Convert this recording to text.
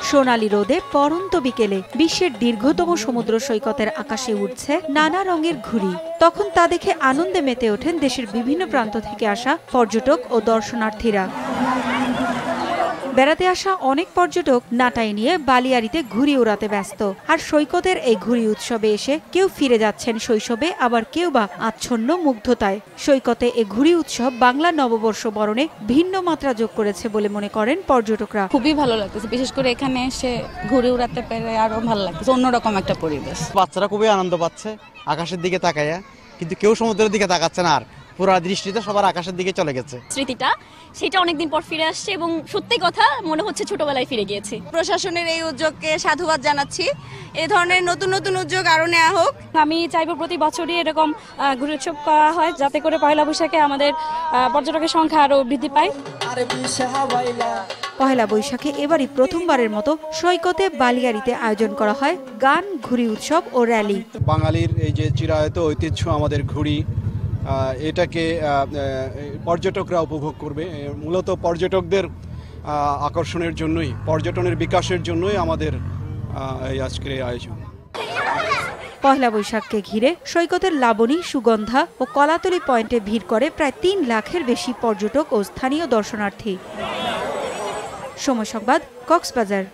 সোনালী রোদে পড়ন্ত বিকেলে বিশ্বের দীর্ঘতম সমুদ্র সৈকতের আকাশে উঠছে নানা রঙের ঘুড়ি। তখন তা দেখে আনন্দে মেতে ওঠেন দেশের বিভিন্ন প্রান্ত থেকে আসা পর্যটক ও দর্শনার্থীরা। বেড়াতে আসা অনেক পর্যটক নাটাই নিয়ে বালিয়াড়িতে ঘুড়ি উড়াতে ব্যস্ত। আর সৈকতের এই ঘুড়ি উৎসবে এসে কেউ ফিরে যাচ্ছেন শৈশবে, আবার কেউ বা আচ্ছন্ন মুগ্ধতায়। সৈকতে এই ঘুড়ি উৎসব বাংলা নববর্ষ বরণে ভিন্ন মাত্রা যোগ করেছে বলে মনে করেন পর্যটকরা। খুবই ভালো লাগতেছে, বিশেষ করে এখানে এসে ঘুড়ি উড়াতে পেরে আরো ভালো লাগতেছে, অন্যরকম একটা পরিবেশ। বাচ্চারা খুবই আনন্দ পাচ্ছে আকাশের দিকে তাকাইয়া, কিন্তু কেউ সমুদ্রের দিকে তাকাচ্ছে না। আর পুরো দৃষ্টিতে সবার আকাশের দিকে চলে গেছে। স্মৃতিটা সেটা অনেকদিন পর ফিরে আসছে এবং সত্যি কথা মনে হচ্ছে ছোটবেলায় ফিরে গিয়েছি। প্রশাসনের এই উদ্যোগকে সাধুবাদ জানাচ্ছি। এই ধরনের নতুন নতুন উদ্যোগ আরো নেওয়া হোক। আমি চাইবো প্রতি বছরই এরকম ঘুড়ি উৎসব করা হয়, যাতে করে পয়লা বৈশাখে আমাদের পর্যটকের সংখ্যা আরো বৃদ্ধি পায়। পহেলা বৈশাখে এবারই প্রথমবারের মতো সৈকতে বালিয়াড়িতে আয়োজন করা হয় গান, ঘুড়ি উৎসব ও র্যালি। বাঙালির এই যে চিরায়ত ঐতিহ্য আমাদের ঘুড়ি, এটাকে পর্যটকরা উপভোগ করবে। মূলত পর্যটকদের আকর্ষণের জন্যই, পর্যটনের বিকাশের জন্যই আমাদের এই আজকের এই আয়োজন। পহেলা বৈশাখকে ঘিরে সৈকতের লাবণী, সুগন্ধা ও কলাতলি পয়েন্টে ভিড় করে প্রায় ৩ লাখের বেশি পর্যটক ও স্থানীয় দর্শনার্থী। সময় সংবাদ, কক্সবাজার।